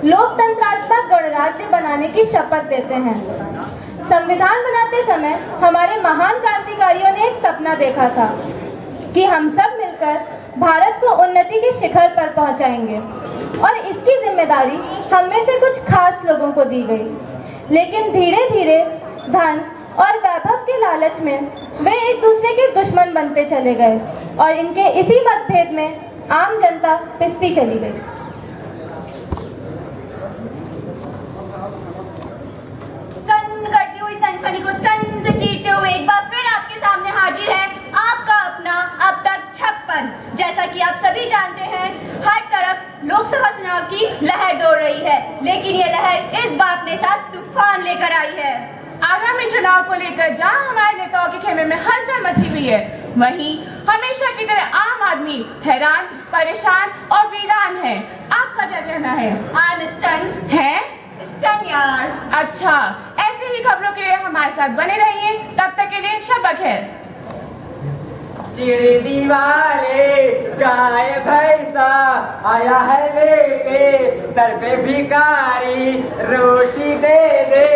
लोकतंत्रात्मक गणराज्य बनाने की शपथ देते हैं। संविधान बनाते समय हमारे महान क्रांतिकारियों ने एक सपना देखा था कि हम सब मिलकर भारत को उन्नति के शिखर पर पहुंचाएंगे और इसकी जिम्मेदारी हम में से कुछ खास लोगों को दी गई। लेकिन धीरे धीरे धन और वैभव के लालच में वे एक दूसरे के दुश्मन बनते चले गए और इनके इसी मतभेद में आम जनता पिसती चली गई। करती हुई सनसनी को सन से चीरते हुए एक बार फिर आपके सामने हाजिर है आपका अपना अब तक 56। जैसा कि आप सभी जानते हैं, हर तरफ लोकसभा चुनाव की लहर दौड़ रही है, लेकिन ये लहर इस बार अपने साथ तूफान लेकर आई है। आगामी चुनाव को लेकर जहां हमारे नेताओं के खेमे में हलचल मची हुई है, वहीं हमेशा की तरह आम आदमी हैरान, परेशान और वीरान है। आपका क्या कहना है? स्टन यार। अच्छा, ऐसे ही खबरों के लिए हमारे साथ बने रहिए। तब तक के लिए शब बखैर। चिड़ी दीवाले गाय भैंसा आया है लेके सर पे भिखारी, रोटी दे दे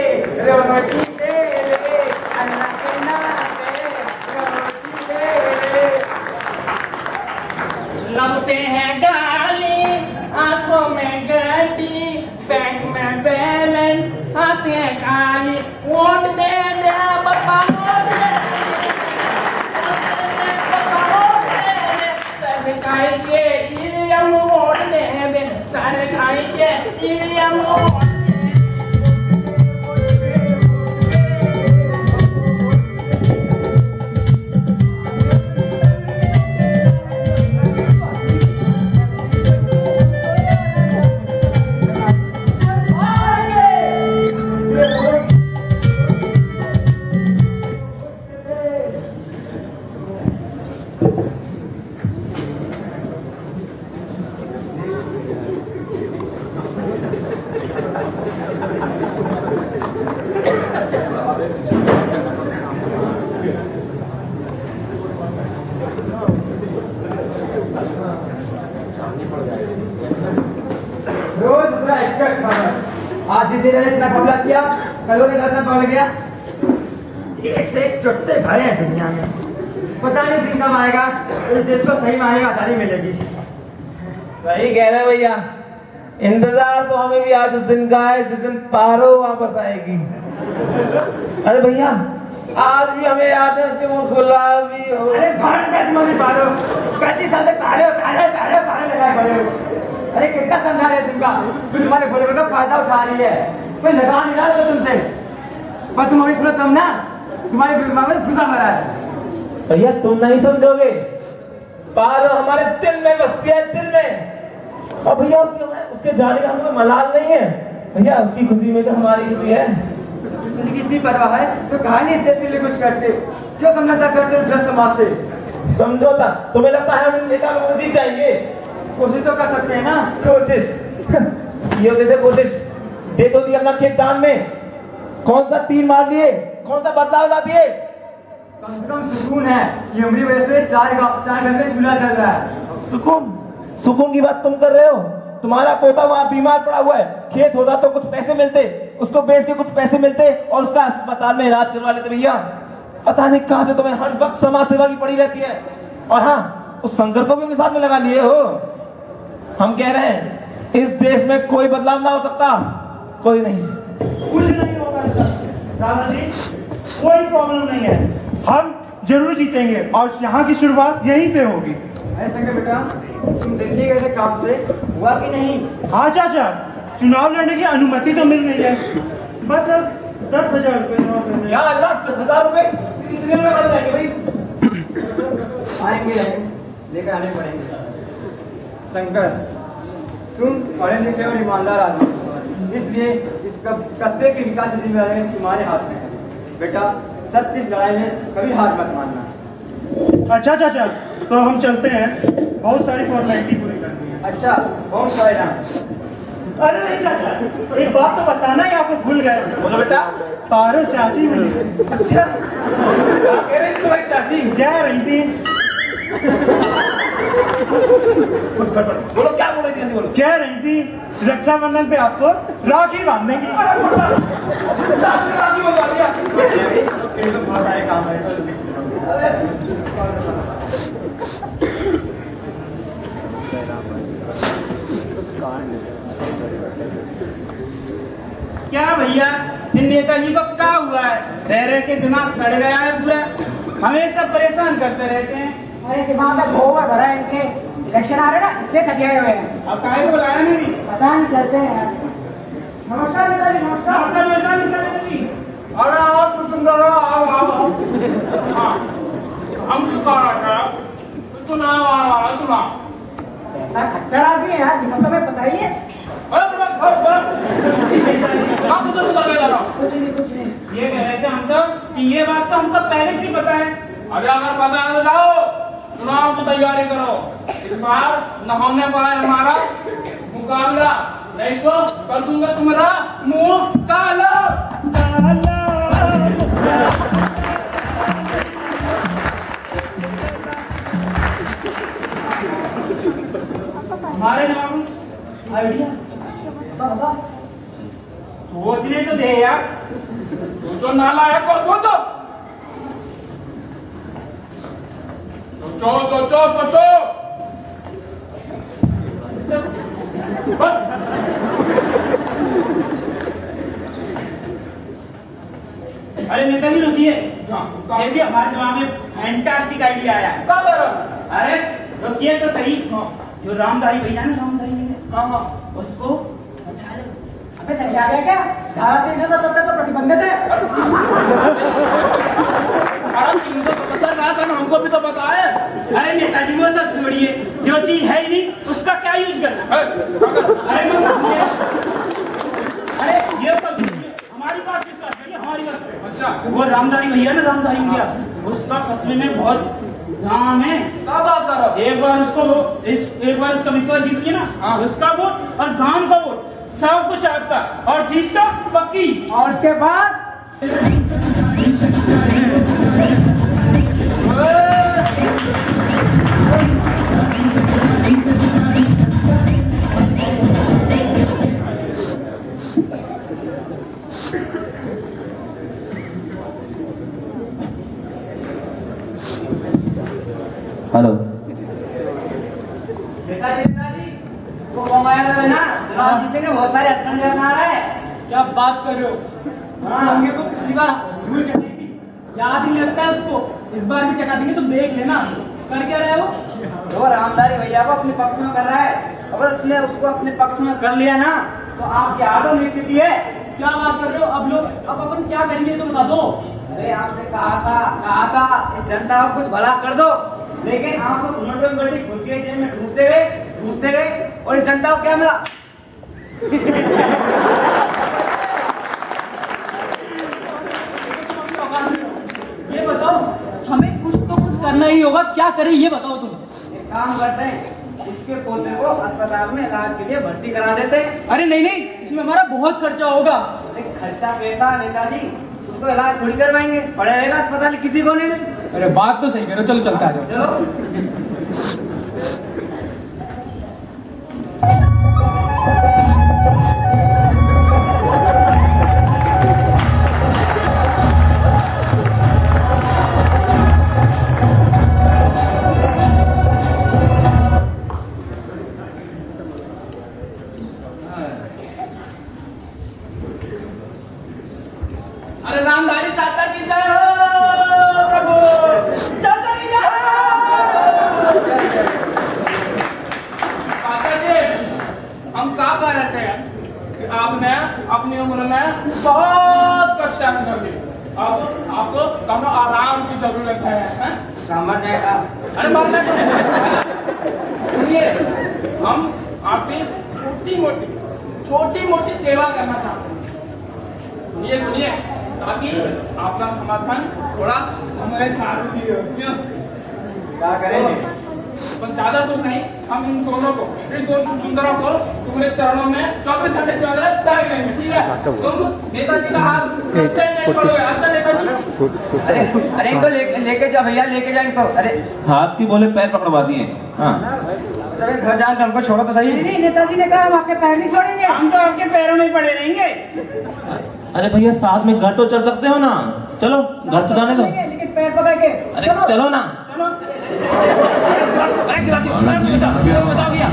रोटी दे दे, अल्लाह के नाम पे रोटी दे दे। लगते हैं गाली, आंखों में गड्डी, बैंक में बैलेंस, आते हैं खाली। वोट दे दे बाबा, वोट दे सरकारी के ईवीएम वोट दे दे, सरकारी के ईवीएम वोट। आज इस दिन इतना कब्जा किया, कल ने इतना पड़ गया। एक से एक चुट्टे खड़े हैं दुनिया में। पता नहीं दिन कब आएगा इस देश को सही मायने में आजादी मिलेगी। सही कह रहे हैं भैया, इंतजार तो हमें भी आज उस दिन का है जिस दिन पारो वापस आएगी। अरे भैया, आज भी हमें याद है उसके वो गुलाबी हो। अरे पारो 35 साल से पहले लगाए पड़े हो। अरे कितना समझा रहे तुमका, फिर तुम्हारे बोले का फायदा उठा रही है। कोई लगा नहीं रहा तो तुमसे, पर तुम्हारी सुनो तब ना, तुम्हारे दिमाग में घुसा भरा है। भैया तुम नहीं समझोगे, पारो हमारे दिल में बसती है, दिल में। और भैया उसके जाने का हमको मलाल नहीं है भैया, उसकी खुशी में तो हमारी खुशी है। तुझे कितनी परवाह है तो कहा नहीं इस देश के लिए कुछ करते, क्यों समझौता करते हो भ्रष्ट समाज से? समझौता तुम्हें लगता है हमें नेता लोगों को चाहिए? कोशिश तो कर सकते हैं ना। कोशिश ये होते थे, कोशिश दे तो दी अपना खेत दान में। कौन सा तीर मार दिए, कौन सा बदलाव ला दिए? कम से कम सुकून है कि हमारी वजह से चार घर में चूल्हा जल रहा है। सुकून की बात तुम कर रहे हो? तुम्हारा पोता वहाँ बीमार पड़ा हुआ है, खेत होता तो कुछ पैसे मिलते, उसको बेच के कुछ पैसे मिलते और उसका अस्पताल में इलाज करवा लेते। भैया पता नहीं कहां से तुम्हें हर वक्त समाज सेवा की पड़ी रहती है। और हाँ, उस शंकर को भी अपने साथ में लगा लिए हो। हम कह रहे हैं इस देश में कोई बदलाव ना हो सकता, कोई नहीं। कुछ नहीं होगा दादाजी, कोई प्रॉब्लम नहीं है, हम जरूर जीतेंगे और यहाँ की शुरुआत यहीं से होगी। अरे शंकर बेटा, तुम दिल्ली गए थे काम से, हुआ कि नहीं? हाँ चाचा, चुनाव लड़ने की अनुमति तो मिल गई है, बस अब 10,000 रुपए जमा करने। या अल्लाह, 10,000 रुपए कितने में आ जाएंगे भाई? आएंगे लेकर आने पड़ेंगे। शंकर, तुम पढ़े लिखे और ईमानदार आदमी, इसलिए इस कस्बे के विकास की जिम्मेदारी तुम्हारे हाथ में है। बेटा, सत्य की लड़ाई में कभी हार मत मानना। अच्छा चाचा, तो हम चलते हैं, बहुत सारी फॉर्मेलिटी पूरी करनी है। अच्छा, बहुत सारे नाम। अरे नहीं चाचा, एक बात तो बताना ही आपको भूल गए। बोलो बेटा। पारो चाची मिली। अच्छा, क्या कह रही थी तुम्हारी चाची? कह रही थी बोलो क्या बोल रही थी? जल्दी बोलो। कह रही थी रक्षाबंधन पे आपको राखी बांधेंगी। राखी बनवा दिया। बहुत सारे काम है। क्या भैया इन नेताजी को क्या हुआ है? रह रह के दिमाग सड़ गया है पूरा, हमेशा परेशान करते रहते हैं। अरे दिमाग में गोबर भरा है इनके, इलेक्शन आ रहे ना इसलिए खटियाए हुए हैं। अब काहे को बुलाया नहीं? पता नहीं चलते हैं। नमस्कार नेताजी, नमस्कार। नेताजी अरे आओ सुंदर आओ आओ। हाँ हम क्यों कह रहा था चुनाव आ रहा है चुनाव। खच्चर आदमी है यार, निकल तो मैं पता ही है। कुछ नहीं ये कह रहे थे हम तो कि ये बात तो हमको पहले से पता है। अरे अगर पता है तो जाओ चुनाव की तैयारी करो। इस बार न होने पाए हमारा मुकाबला, नहीं तो कर दूंगा तुम्हारा मुंह काला। हमारे नाम आइडिया सोचने तो दे यार। सोचो नालायक को सोचो सोचो सोचो सोचो। अरे नेताजी रुकिए, देखिए हमारे दिमाग में फैंटास्टिक आइडिया आया है। अरे रुकिए तो सही, जो रामधारी भैया ना रामधारी भैया उसको हटा लो। अबे तैयार है क्या? धारा 377 तो प्रतिबंधित है। धारा 377 क्या करना हमको भी तो पता है। अरे नेताजी वो सब छोड़िए, जो चीज है ही नहीं उसका क्या यूज करना। अरे ये सब हमारी बात किस बात करिए, हमारी बात करिए। अच्छा वो रामधारी भैया ना रामधारी भैया, उसका कस्बे में बहुत नाम है। क्या बात कर रहे हो? एक बार उसका विश्वास जीत लिया ना, उसका वोट और गांव का वोट सब कुछ आपका, और जीत तो पक्की। और उसके बाद हेलो नेताजी वो कौन आया था ना चुनाव जीतेंगे, बहुत सारे हथकंडे बना रहा है। क्या बात कर रहे हो? हाँ हमने को पिछली बार धूल चटी थी, याद ही लगता है उसको। इस बार भी चटा देंगे, तुम देख लेना। कर क्या रहे हो? वो रामधारी भैया को अपने पक्ष में कर रहा है। अगर उसने उसको अपने पक्ष में कर लिया ना तो आपकी आदो स्थिति है। क्या बात कर रहे हो? अब अपन क्या करेंगे तो बता दो। अरे आपसे कहा था इस जनता को कुछ भला कर दो, लेकिन आप तो नोटबंदी बड़ी खुद के जेब में घुसते गए और इस जनता को क्या मिला? ये बताओ, हमें कुछ तो कुछ करना ही होगा। क्या करें ये बताओ तुम। एक काम करते हैं, इसके पोते को अस्पताल में इलाज के लिए भर्ती करा देते हैं। अरे नहीं, इसमें हमारा बहुत खर्चा होगा। अरे खर्चा पैसा नेताजी, उसको इलाज थोड़ी करवाएंगे, पड़े रहेगा अस्पताल किसी कोने में। अरे बात तो सही करो, चलो चलता है। चलो अरे रामधारी चाचा की जय हो प्रभु, चाचा की जय हो। चाचा जी हम क्या कह रहे थे कि आपने अपनी उम्र में बहुत कष्ट कर ली, अब आपको कम आराम की जरूरत है, हैं? मर जाएगा। अरे मरना तो नहीं। सुनिए, हम आपकी छोटी मोटी सेवा करना चाहते हैं। सुनिए ताकि आपका समर्थन थोड़ा हमारे साथ भी हो। क्या करेंगे? तो ज्यादा कुछ नहीं, हम इन दोनों को, इन दो सुंदरों को तुम्हारे चरणों में 24 घंटे से अंदर त्याग देंगे, ठीक है? तुम नेताजी का हाथ कतई नहीं छोड़ोगे। अच्छा नेताजी, अरे इनको लेके जाओ भैया, लेके जाओ इनको। अरे हाथ की बोले पैर पकड़वा दिए। हाँ चले घर जान तो हमको छोड़ो तो सही। नहीं, नेताजी ने कहा हम आपके पैर नहीं छोड़ेंगे। हम तो आपके पैरों में पड़े रहेंगे। अरे भैया साथ में घर तो चल सकते हो ना, चलो घर तो जाने दो। लेकिन पैर पकड़ के अरे चलो ना। चलो। अरे गिरा दियो, बचाओ भैया।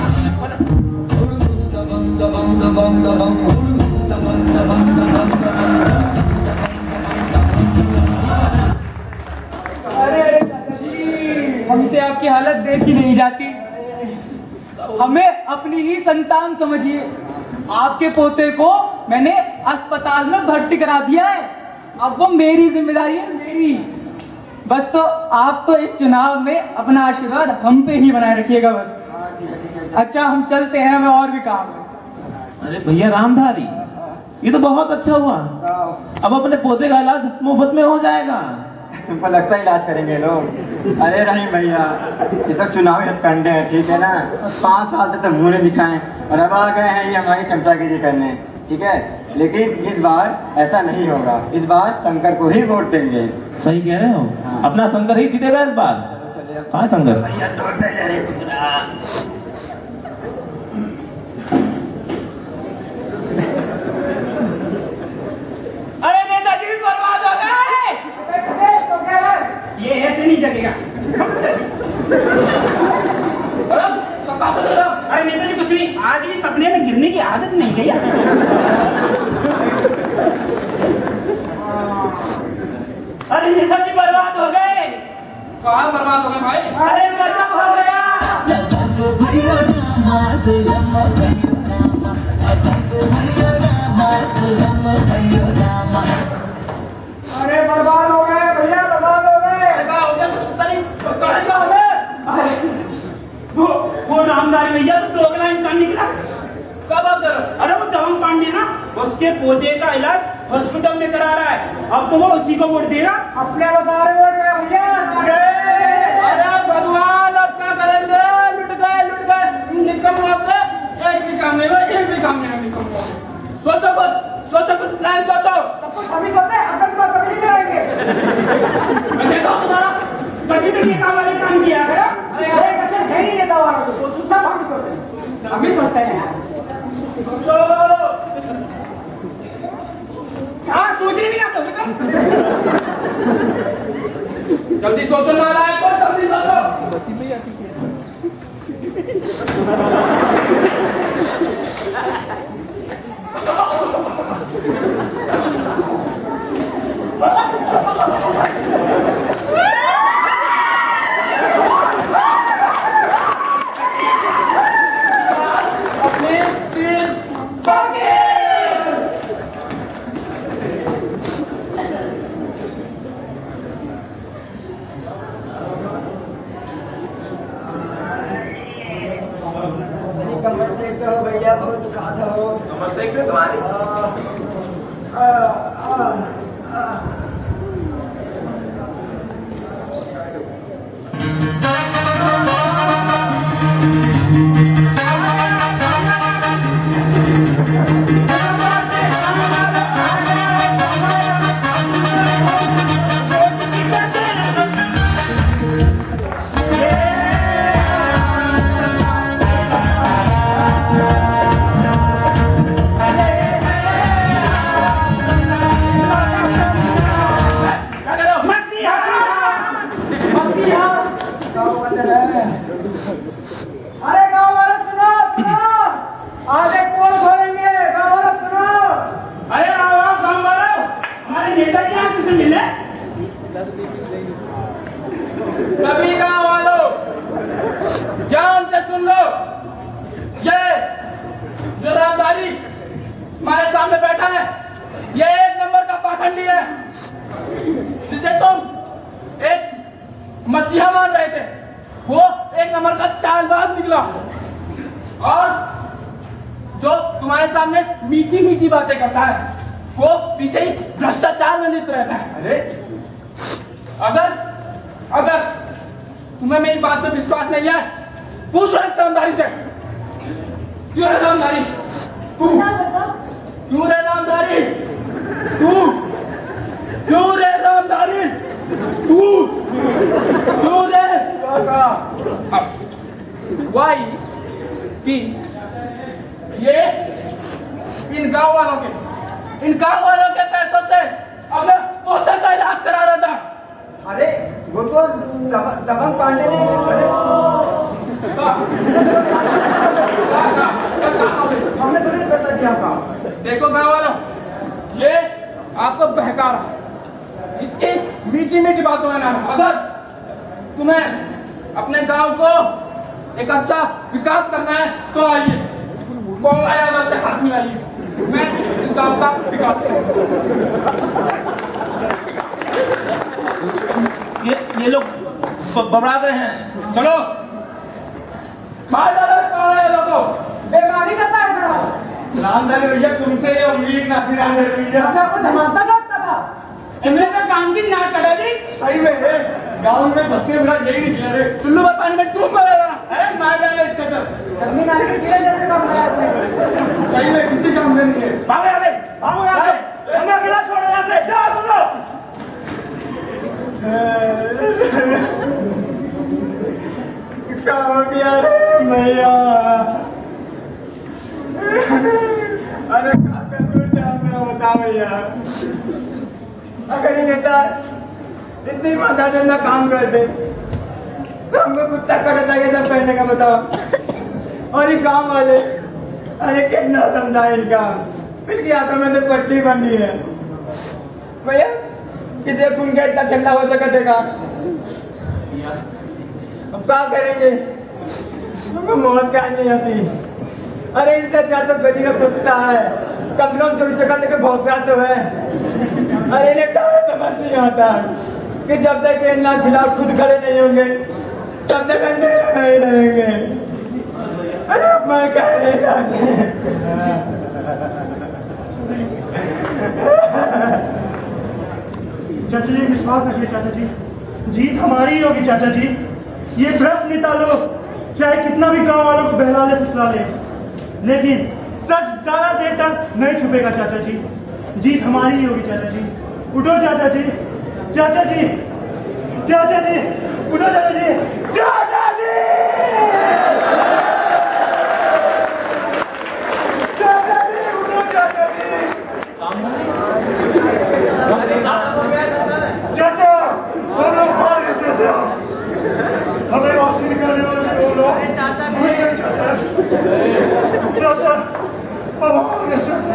अरे हमसे आपकी हालत देखी नहीं जाती, हमें अपनी ही संतान समझिए। आपके पोते को मैंने अस्पताल में भर्ती करा दिया है, अब वो मेरी जिम्मेदारी है, मेरी। बस तो आप तो इस चुनाव में अपना आशीर्वाद हम पे ही बनाए रखिएगा बस। अच्छा हम चलते हैं, हमें और भी काम है। अरे भैया रामधारी, ये तो बहुत अच्छा हुआ, अब अपने पोते का इलाज मुफ्त में हो जाएगा। तुमको लगता है इलाज करेंगे लोग? अरे रहीम भैया, ये सब चुनावी हथकंडे हैं, ठीक है ना। 5 साल से तो मुंह नहीं दिखाए और अब आ गए हैं ये हमारी चमचागिरी करने, ठीक है। लेकिन इस बार ऐसा नहीं होगा, इस बार शंकर को ही वोट देंगे। सही कह रहे हो। हाँ। अपना शंकर ही जीतेगा इस बार। चलिए हाँ शंकर भैया दौड़ते जा रहे कुतरा। अरे नेताजी बर्बाद हो गए। ये ऐसे नहीं जगेगा। अरे नेताजी कुछ नहीं, आज भी सपने में गिरने की आदत नहीं गई। अरे नेताजी बर्बाद हो गए। कहाँ बर्बाद हो गए भाई? अरे गजब हो गया। अरे बर्बाद हो गए भैया, बर्बाद हो गए। क्या हो गया? कुछ पता नहीं। क्या हो गया? वो रामधारी भैया तो दोगला इंसान निकला। क्या बात कर रहे हो? अरे वो दबंग पांडे ना, उसके पोते का इलाज हॉस्पिटल में करा रहा है, अब तो वो उसी को वोट देगा। अपने बता रहे वोट भैया। अरे भगवान अब क्या करेंगे? लुट गए निकम्मों से। एक भी काम नहीं हुआ, एक भी काम नहीं हुआ निकम्मों। सोचो कुछ प्लान सोचो। सब कुछ हम ही सोचे, अपन को कभी नहीं करेंगे। मैं कहता हूँ तुम्हारा कभी तो नेता वाले काम किया है। अरे बच्चे है ही नेता वाला तो सोचो, सब हम ही सोचते, हम ही सोचते हैं यार। हाँ सोचने भी ना तो जल्दी सोचो नारायण को, जल्दी सोचो। अपने तीन बागे। कमर से तो भैया बहुत दुखाता हो। कमर से क्यों तुम्हारी? अरे गाँव वाले सुनो, आज एक पोल खोलेंगे, गाँव वाले सुनो। अरे आओ गाँव वालों, हमारे नेताजी यहाँ तुमसे मिले। कभी गाँव वालों ध्यान से सुन लो। ये जो रामधारी हमारे सामने बैठा है, ये 1 नंबर का पाखंडी है, जिसे तुम एक मसीहा मान रहे थे। वो 1 नंबर का चालबाज निकला, और जो तुम्हारे सामने मीठी मीठी बातें करता है, वो पीछे ही भ्रष्टाचार में लिप्त रहता है। अरे अगर तुम्हें मेरी बात पे विश्वास नहीं है, पूछ लो इस रामधारी से। क्यों रे रामधारी? क्यों रे रामधारी? क्यों रे रामधारी? क्यों रे? Why वालों के, इन गांव वालों के पैसों से अपने पोते का इलाज करा रहा था। अरे वो तो दबंग पांडे ने हमने थोड़ी पैसा दिया था। देखो गांव वालों, ये आपको बहका रहा है, इसकी मीठी मीठी बातों में ना, अगर तुम्हें अपने गांव को एक अच्छा विकास करना है तो आइए, वो आया से हाथ मिलाइए, मैं इस गांव का विकास करूंगा। ये लोग बबड़ा गए हैं। चलो मार डालो इस लोगों को। बेमानी करता है रामधारी भैया, तुमसे ये उम्मीद ना थी। रामधारी भैया आपको धमाका करता था। तुमने तो काम की नाक कटा दी। सही में है, गांव में सबसे बड़ा यही निकला रे। चुल्लू में पानी में डूब मरेगा। अरे मार डालो इसको सब। गर्मी नाले के कीड़े जैसे काम कराया आपने। सही में किसी काम में नहीं है। भागो यहाँ से, भागो यहाँ से, हमें अकेला छोड़ो यहाँ से, जाओ तुम लोग। क्या हो गया रे भैया? अरे क्या कसूर था मेरा, बता भैया। अगर ये नेता इतनी ईमानदारी से काम कर दे तो हमको कुत्ता कटता ये सब कहने का बताओ। और ये गांव वाले, अरे कितना समझाए इनका, इनकी आंखों में तो पट्टी बंदी है। भैया किसी खून का इतना ठंडा हो सकेगा? अब क्या करेंगे? हमको मौत का नहीं आती। अरे इनसे अच्छा तो गली का कुत्ता है, कम से कम चोरी चका देकर भौंकता तो है। अरे इन्हें क्या समझ नहीं आता कि जब तक इनके खिलाफ खुद खड़े नहीं होंगे तब तक अंधेरे नहीं रहेंगे। अरे अब मैं कहने जाते चाचा जी विश्वास रखिए चाचा जी, जीत हमारी ही होगी चाचा जी। ये भ्रष्ट नेता लोग चाहे कितना भी गांव वालों को बहला ले फुसला ले, लेकिन सच ज्यादा देर तक नहीं छुपेगा चाचा जी। जीत हमारी ही होगी चाचा जी। उठो चाचा जी, चाचा जी, चाचा जी, उठो चाचा जी, चाचा जी, चाचा जी, उठो चाचा जी। चाचा हम लोग हार गए चाचा, हमें रोशनी निकालने वाले वो लोग चाचा चाचा अब हार गए चाचा।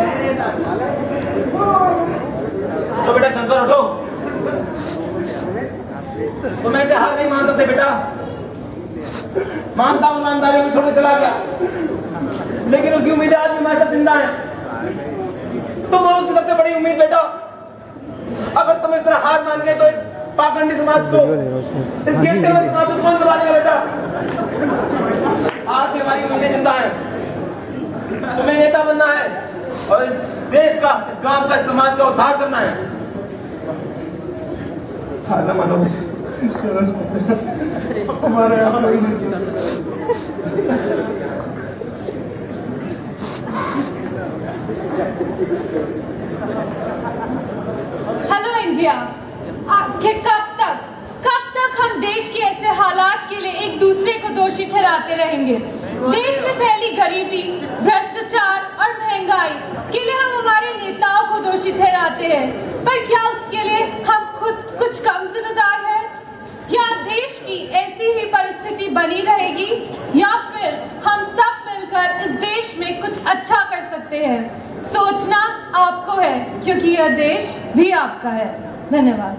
तो बेटा शंकर उठो, तुम ऐसे हार नहीं मान सकते बेटा। मानता हूं ईमानदारी में छोड़ चला गया, लेकिन उसकी उम्मीदें आज भी हमारे साथ जिंदा है। तुम हो उसकी सबसे बड़ी उम्मीद बेटा। अगर तुम इस तरह हार मान गए तो इस पाखंडी समाज को, इस गिरते हुए समाज को कौन संभालेगा बेटा? आज भी हमारी उम्मीदें जिंदा है। तुम्हें नेता बनना है और इस देश का, इस गांव का, इस समाज का उद्धार करना है। हार ना मानो बेटा, हमारे यहाँ हेलो इंडिया, आखिर कब तक हम देश के ऐसे हालात के लिए एक दूसरे को दोषी ठहराते रहेंगे? देश में फैली गरीबी, भ्रष्टाचार और महंगाई के लिए हम हमारे नेताओं को दोषी ठहराते हैं, पर क्या उसके लिए हम खुद कुछ कम जिम्मेदार हैं? क्या देश की ऐसी ही परिस्थिति बनी रहेगी या फिर हम सब मिलकर इस देश में कुछ अच्छा कर सकते हैं? सोचना आपको है, क्योंकि यह देश भी आपका है। धन्यवाद।